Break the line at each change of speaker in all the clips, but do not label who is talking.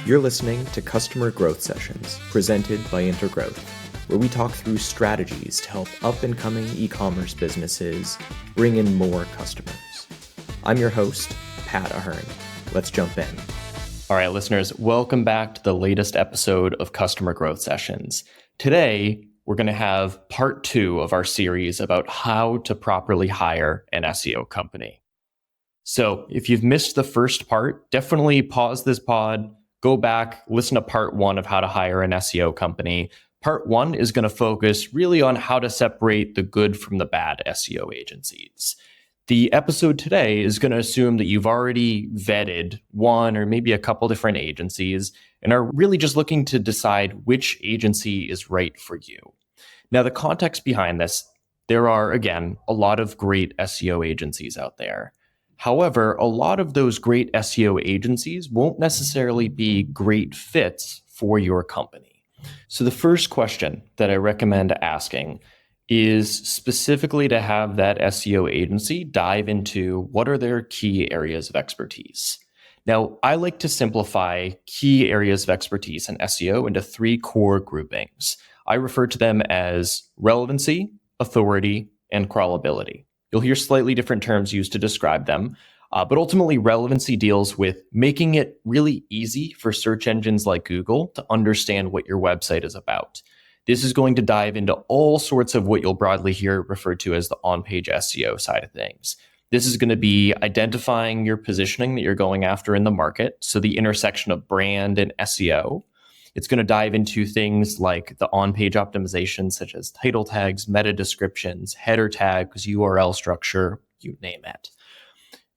You're listening to Customer Growth Sessions, presented by Intergrowth, where we talk through strategies to help up-and-coming e-commerce businesses bring in more customers. I'm your host, Pat Ahern. Let's jump in.
All right, listeners, welcome back to the latest episode of Customer Growth Sessions. Today, we're going to have part 2 of our series about how to properly hire an SEO company. So if you've missed the first part, definitely pause this pod, go back, listen to part 1 of how to hire an SEO company. Part 1 is going to focus really on how to separate the good from the bad SEO agencies. The episode today is going to assume that you've already vetted one or maybe a couple different agencies and are really just looking to decide which agency is right for you. Now, the context behind this, there are, again, a lot of great SEO agencies out there. However, a lot of those great SEO agencies won't necessarily be great fits for your company. So the first question that I recommend asking is specifically to have that SEO agency dive into what are their key areas of expertise. Now, I like to simplify key areas of expertise in SEO into 3 core groupings. I refer to them as relevancy, authority, and crawlability. You'll hear slightly different terms used to describe them, but ultimately relevancy deals with making it really easy for search engines like Google to understand what your website is about. This is going to dive into all sorts of what you'll broadly hear referred to as the on-page SEO side of things. This is going to be identifying your positioning that you're going after in the market, so the intersection of brand and SEO. It's going to dive into things like the on-page optimization, such as title tags, meta descriptions, header tags, URL structure, you name it.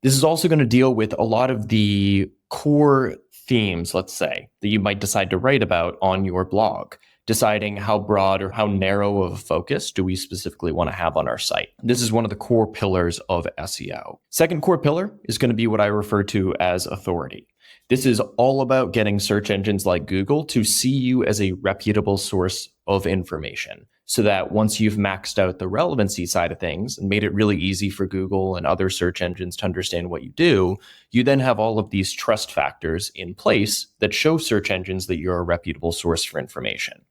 This is also going to deal with a lot of the core themes, let's say, that you might decide to write about on your blog, deciding how broad or how narrow of a focus do we specifically want to have on our site. This is one of the core pillars of SEO. Second core pillar is going to be what I refer to as authority. This is all about getting search engines like Google to see you as a reputable source of information, so that once you've maxed out the relevancy side of things and made it really easy for Google and other search engines to understand what you do, you then have all of these trust factors in place that show search engines that you're a reputable source for information.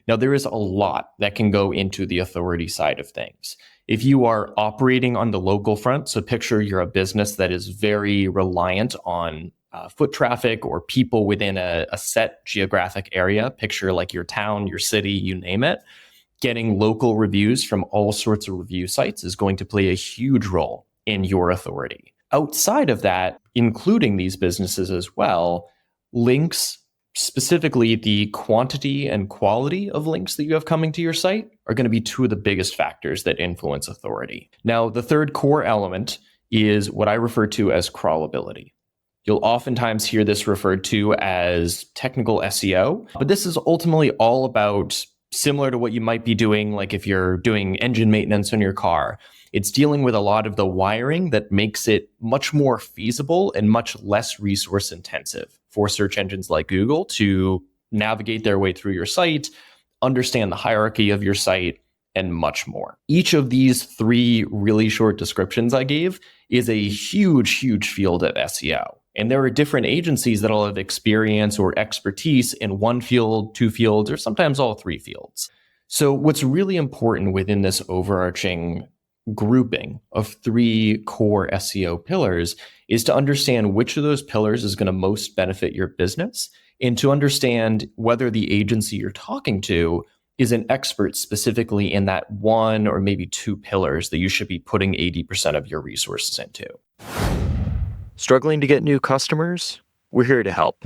Now, there is a lot that can go into the authority side of things. If you are operating on the local front, so picture you're a business that is very reliant on foot traffic or people within a set geographic area, picture like your town, your city, you name it, getting local reviews from all sorts of review sites is going to play a huge role in your authority. Outside of that, including these businesses as well, links, specifically the quantity and quality of links that you have coming to your site, are going to be 2 of the biggest factors that influence authority. Now, the third core element is what I refer to as crawlability. You'll oftentimes hear this referred to as technical SEO, but this is ultimately all about, similar to what you might be doing, like if you're doing engine maintenance on your car. It's dealing with a lot of the wiring that makes it much more feasible and much less resource intensive for search engines like Google to navigate their way through your site, understand the hierarchy of your site, and much more. Each of these 3 really short descriptions I gave is a huge, huge field of SEO. And there are different agencies that'll have experience or expertise in 1 field, 2 fields, or sometimes all 3 fields. So what's really important within this overarching grouping of 3 core SEO pillars is to understand which of those pillars is going to most benefit your business, and to understand whether the agency you're talking to is an expert specifically in that 1 or maybe 2 pillars that you should be putting 80% of your resources into.
Struggling to get new customers? We're here to help.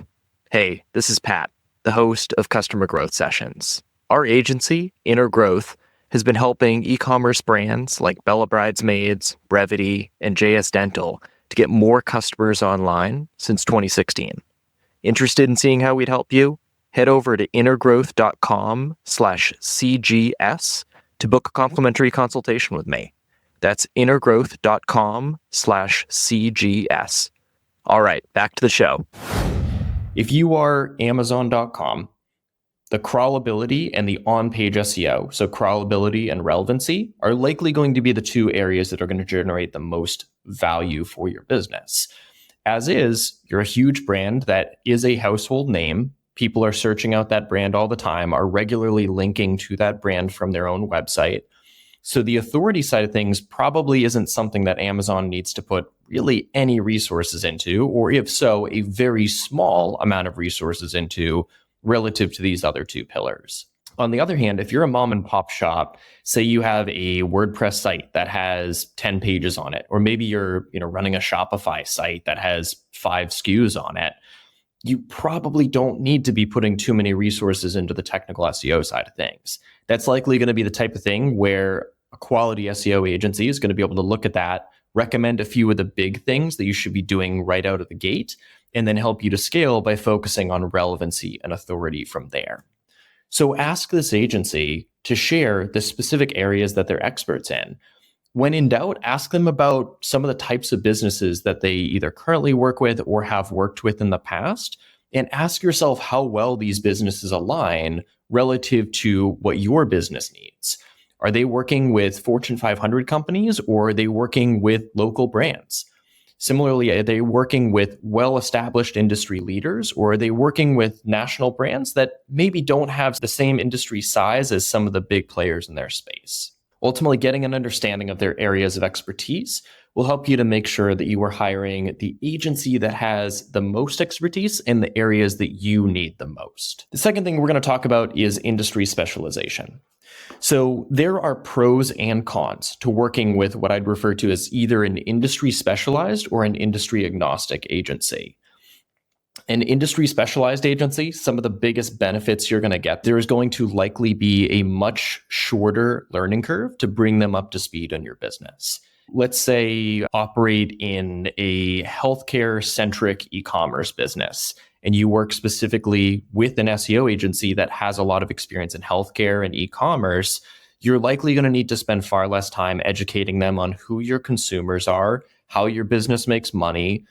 Hey, this is Pat, the host of Customer Growth Sessions. Our agency, Intergrowth, has been helping e-commerce brands like Bella Bridesmaids, Brevity, and JS Dental to get more customers online since 2016. Interested in seeing how we'd help you? Head over to intergrowth.com/CGS to book a complimentary consultation with me. That's intergrowth.com/CGS. All right, back to the show.
If you are Amazon.com, the crawlability and the on-page SEO, so crawlability and relevancy, are likely going to be the 2 areas that are going to generate the most value for your business. As is, you're a huge brand that is a household name. People are searching out that brand all the time, are regularly linking to that brand from their own website. So the authority side of things probably isn't something that Amazon needs to put really any resources into, or if so, a very small amount of resources into relative to these other two pillars. On the other hand, if you're a mom and pop shop, say you have a WordPress site that has 10 pages on it, or maybe you're running a Shopify site that has 5 SKUs on it, you probably don't need to be putting too many resources into the technical SEO side of things. That's likely going to be the type of thing where a quality SEO agency is going to be able to look at that, recommend a few of the big things that you should be doing right out of the gate, and then help you to scale by focusing on relevancy and authority from there. So ask this agency to share the specific areas that they're experts in. When in doubt, ask them about some of the types of businesses that they either currently work with or have worked with in the past, and ask yourself how well these businesses align relative to what your business needs. Are they working with Fortune 500 companies, or are they working with local brands? Similarly, are they working with well-established industry leaders, or are they working with national brands that maybe don't have the same industry size as some of the big players in their space? Ultimately, getting an understanding of their areas of expertise will help you to make sure that you are hiring the agency that has the most expertise in the areas that you need the most. The second thing we're going to talk about is industry specialization. So there are pros and cons to working with what I'd refer to as either an industry specialized or an industry agnostic agency. An industry specialized agency, some of the biggest benefits you're going to get, there is going to likely be a much shorter learning curve to bring them up to speed on your business. Let's say you operate in a healthcare centric e-commerce business, and you work specifically with an SEO agency that has a lot of experience in healthcare and e-commerce. You're likely going to need to spend far less time educating them on who your consumers are, how your business makes money,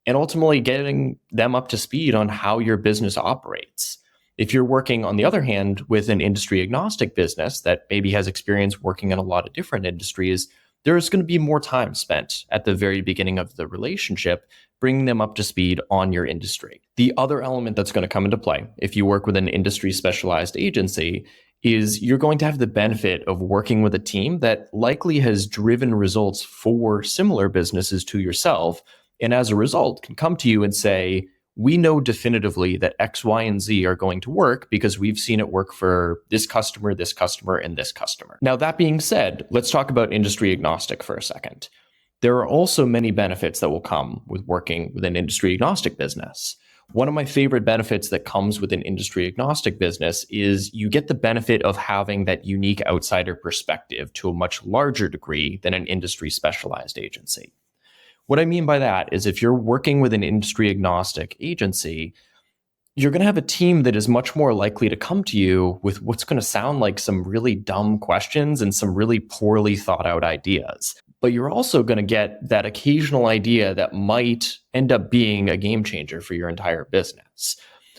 and ultimately getting them up to speed on how your business operates. If you're working, on the other hand, with an industry agnostic business that maybe has experience working in a lot of different industries, there's going to be more time spent at the very beginning of the relationship, bringing them up to speed on your industry. The other element that's going to come into play if you work with an industry specialized agency is you're going to have the benefit of working with a team that likely has driven results for similar businesses to yourself, and as a result can come to you and say, we know definitively that X, Y, and Z are going to work because we've seen it work for this customer, and this customer. Now, that being said, let's talk about industry agnostic for a second. There are also many benefits that will come with working with an industry agnostic business. One of my favorite benefits that comes with an industry agnostic business is you get the benefit of having that unique outsider perspective to a much larger degree than an industry specialized agency. What I mean by that is if you're working with an industry agnostic agency, you're going to have a team that is much more likely to come to you with what's going to sound like some really dumb questions and some really poorly thought out ideas. But you're also going to get that occasional idea that might end up being a game changer for your entire business.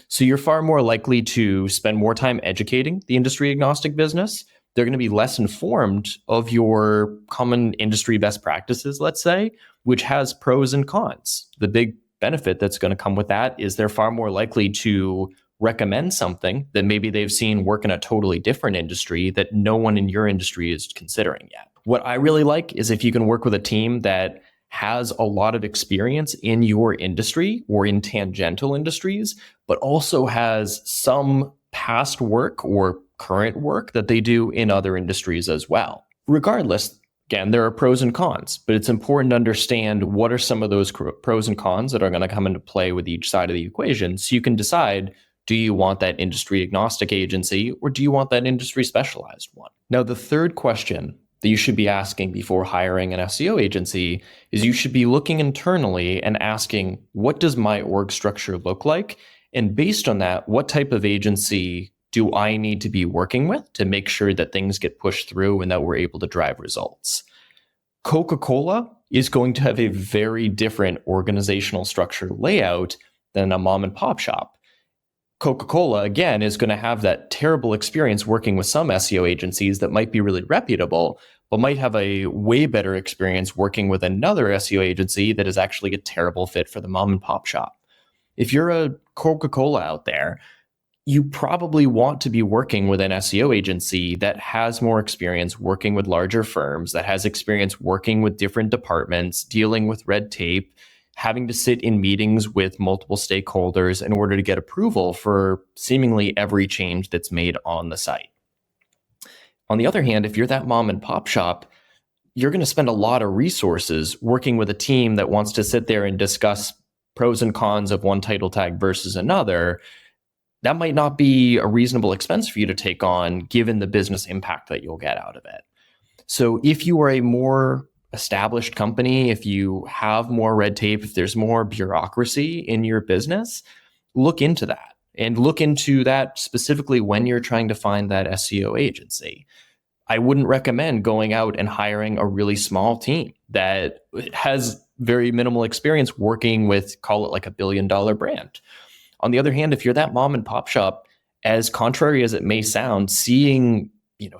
So you're far more likely to spend more time educating the industry agnostic business. They're going to be less informed of your common industry best practices, let's say, which has pros and cons. The big benefit that's going to come with that is they're far more likely to recommend something that maybe they've seen work in a totally different industry that no one in your industry is considering yet. What I really like is if you can work with a team that has a lot of experience in your industry or in tangential industries, but also has some past work or current work that they do in other industries as well. Regardless, again, there are pros and cons, but it's important to understand what are some of those pros and cons that are going to come into play with each side of the equation so you can decide, do you want that industry agnostic agency or do you want that industry specialized one? Now, the third question that you should be asking before hiring an SEO agency is you should be looking internally and asking, what does my org structure look like? And based on that, what type of agency do I need to be working with to make sure that things get pushed through and that we're able to drive results? Coca-Cola is going to have a very different organizational structure layout than a mom and pop shop. Coca-Cola, again, is going to have that terrible experience working with some SEO agencies that might be really reputable, but might have a way better experience working with another SEO agency that is actually a terrible fit for the mom and pop shop. If you're a Coca-Cola out there, you probably want to be working with an SEO agency that has more experience working with larger firms, that has experience working with different departments, dealing with red tape, having to sit in meetings with multiple stakeholders in order to get approval for seemingly every change that's made on the site. On the other hand, if you're that mom and pop shop, you're going to spend a lot of resources working with a team that wants to sit there and discuss pros and cons of one title tag versus another. That might not be a reasonable expense for you to take on given the business impact that you'll get out of it. So if you are a more established company, if you have more red tape, if there's more bureaucracy in your business, look into that. And look into that specifically when you're trying to find that SEO agency. I wouldn't recommend going out and hiring a really small team that has very minimal experience working with, call it like $1 billion brand. On the other hand, if you're that mom and pop shop, as contrary as it may sound, seeing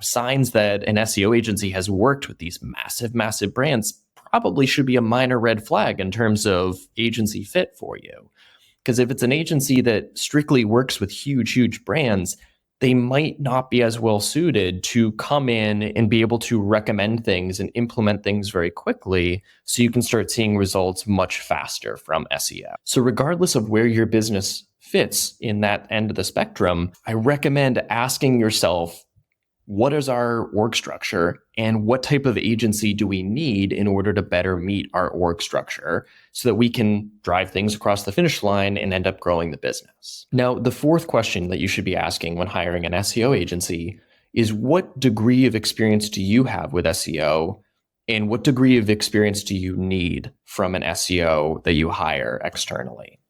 signs that an SEO agency has worked with these massive brands probably should be a minor red flag in terms of agency fit for you. Because if it's an agency that strictly works with huge brands, they might not be as well suited to come in and be able to recommend things and implement things very quickly so you can start seeing results much faster from SEO. So regardless of where your business fits in that end of the spectrum, I recommend asking yourself, what is our org structure and what type of agency do we need in order to better meet our org structure so that we can drive things across the finish line and end up growing the business? Now, the fourth question that you should be asking when hiring an SEO agency is, what degree of experience do you have with SEO and what degree of experience do you need from an SEO that you hire externally?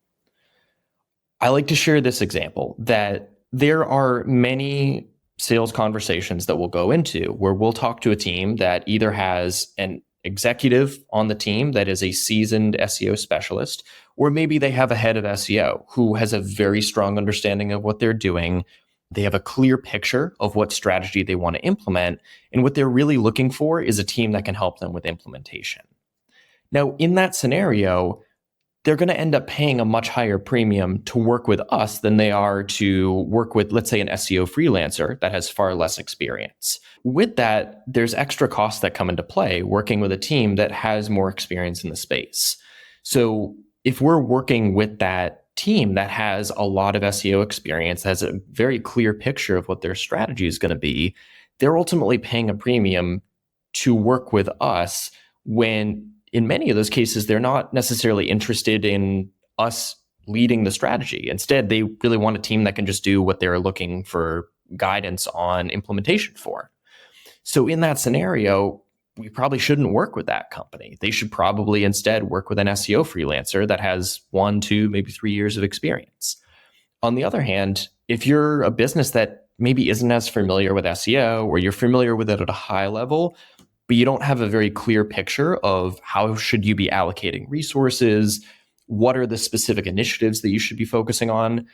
I like to share this example that there are many sales conversations that we'll go into where we'll talk to a team that either has an executive on the team that is a seasoned SEO specialist, or maybe they have a head of SEO who has a very strong understanding of what they're doing. They have a clear picture of what strategy they want to implement, and what they're really looking for is a team that can help them with implementation. Now, in that scenario, they're going to end up paying a much higher premium to work with us than they are to work with, let's say, an SEO freelancer that has far less experience. With that, there's extra costs that come into play working with a team that has more experience in the space. So if we're working with that team that has a lot of SEO experience, has a very clear picture of what their strategy is going to be, they're ultimately paying a premium to work with us when in many of those cases, they're not necessarily interested in us leading the strategy. Instead, they really want a team that can just do what they're looking for guidance on implementation for. So in that scenario, we probably shouldn't work with that company. They should probably instead work with an SEO freelancer that has 1, 2, maybe 3 years of experience. On the other hand, if you're a business that maybe isn't as familiar with SEO, or you're familiar with it at a high level, but you don't have a very clear picture of how should you be allocating resources, what are the specific initiatives that you should be focusing on,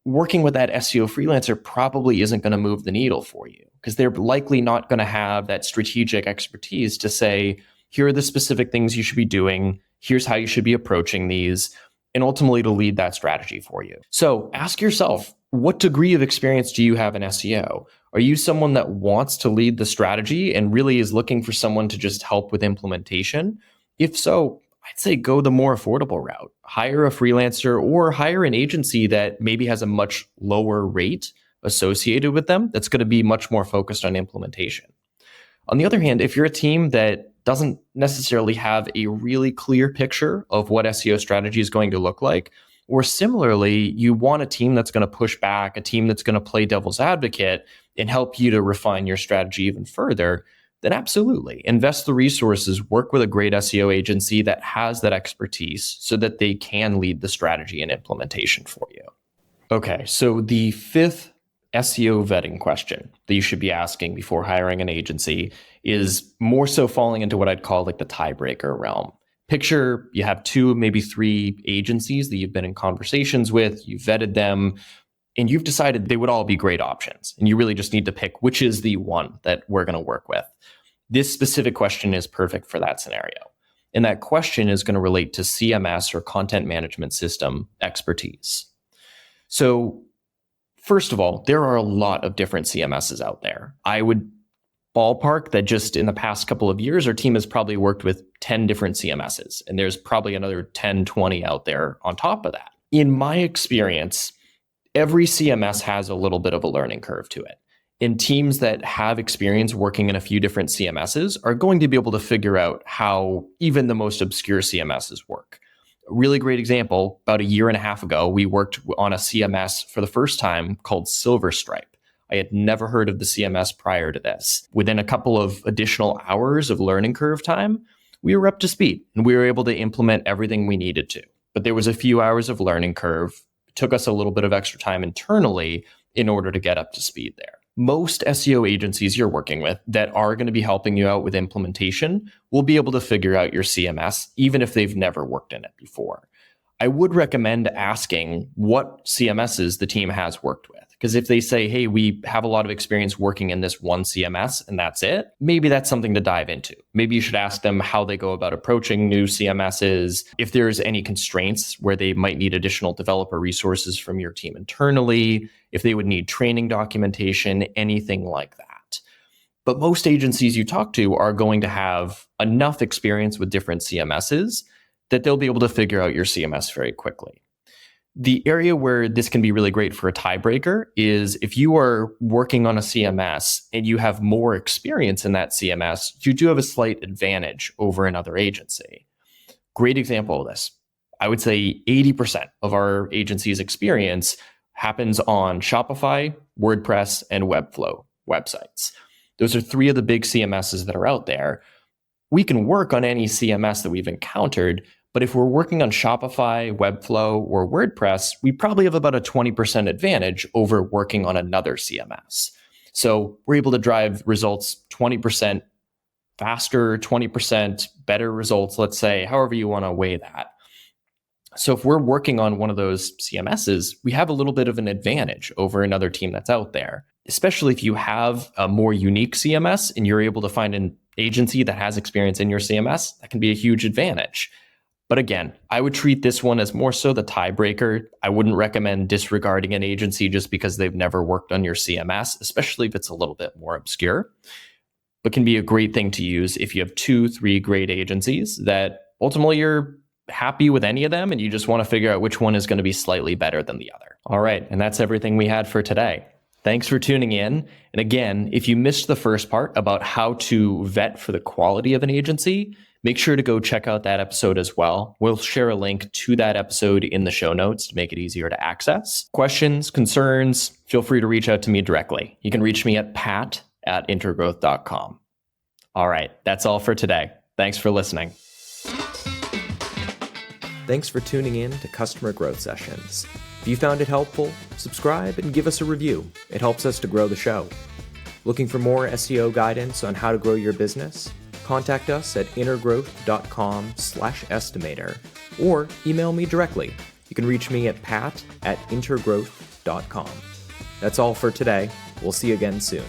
working with that SEO freelancer probably isn't going to move the needle for you because they're likely not going to have that strategic expertise to say, here are the specific things you should be doing, here's how you should be approaching these, and ultimately to lead that strategy for you. So ask yourself, what degree of experience do you have in SEO? Are you someone that wants to lead the strategy and really is looking for someone to just help with implementation? If so, I'd say go the more affordable route. Hire a freelancer or hire an agency that maybe has a much lower rate associated with them that's going to be much more focused on implementation. On the other hand, if you're a team that doesn't necessarily have a really clear picture of what SEO strategy is going to look like, or similarly, you want a team that's going to push back, a team that's going to play devil's advocate and help you to refine your strategy even further, then absolutely invest the resources, work with a great SEO agency that has that expertise so that they can lead the strategy and implementation for you. Okay, so the fifth SEO vetting question that you should be asking before hiring an agency is more so falling into what I'd call like the tiebreaker realm. Picture you have 2, maybe 3 agencies that you've been in conversations with, you've vetted them, and you've decided they would all be great options. And you really just need to pick which is the one that we're going to work with. This specific question is perfect for that scenario. And that question is going to relate to CMS or content management system expertise. So first of all, there are a lot of different CMSs out there. I would ballpark that just in the past couple of years, our team has probably worked with 10 different CMSs, and there's probably another 10, 20 out there on top of that. In my experience, every CMS has a little bit of a learning curve to it. And teams that have experience working in a few different CMSs are going to be able to figure out how even the most obscure CMSs work. A really great example, about a year and a half ago, we worked on a CMS for the first time called Silverstripe. I had never heard of the CMS prior to this. Within a couple of additional hours of learning curve time, we were up to speed and we were able to implement everything we needed to. But there was a few hours of learning curve. It took us a little bit of extra time internally in order to get up to speed there. Most SEO agencies you're working with that are going to be helping you out with implementation will be able to figure out your CMS, even if they've never worked in it before. I would recommend asking what CMSs the team has worked with. Because if they say, hey, we have a lot of experience working in this one CMS and that's it, maybe that's something to dive into. Maybe you should ask them how they go about approaching new CMSs, if there's any constraints where they might need additional developer resources from your team internally, if they would need training documentation, anything like that. But most agencies you talk to are going to have enough experience with different CMSs that they'll be able to figure out your CMS very quickly. The area where this can be really great for a tiebreaker is if you are working on a CMS and you have more experience in that CMS, you do have a slight advantage over another agency. Great example of this. I would say 80% of our agency's experience happens on Shopify, WordPress, and Webflow websites. Those are three of the big CMSs that are out there. We can work on any CMS that we've encountered, but if we're working on Shopify, Webflow, or WordPress, we probably have about a 20% advantage over working on another CMS. So we're able to drive results 20% faster, 20% better results, let's say, however you want to weigh that. So if we're working on one of those CMSs, we have a little bit of an advantage over another team that's out there, especially if you have a more unique CMS and you're able to find an agency that has experience in your CMS, that can be a huge advantage. But again, I would treat this one as more so the tiebreaker. I wouldn't recommend disregarding an agency just because they've never worked on your CMS, especially if it's a little bit more obscure, but can be a great thing to use if you have 2-3 great agencies that ultimately you're happy with any of them and you just want to figure out which one is going to be slightly better than the other. All right, and that's everything we had for today. Thanks for tuning in. And again, if you missed the first part about how to vet for the quality of an agency, make sure to go check out that episode as well. We'll share a link to that episode in the show notes to make it easier to access. Questions, concerns, feel free to reach out to me directly. You can reach me at pat@intergrowth.com. All right, that's all for today. Thanks for listening.
Thanks for tuning in to Customer Growth Sessions. If you found it helpful, subscribe and give us a review. It helps us to grow the show. Looking for more SEO guidance on how to grow your business? Contact us at intergrowth.com/estimator or email me directly. You can reach me at pat@intergrowth.com. That's all for today. We'll see you again soon.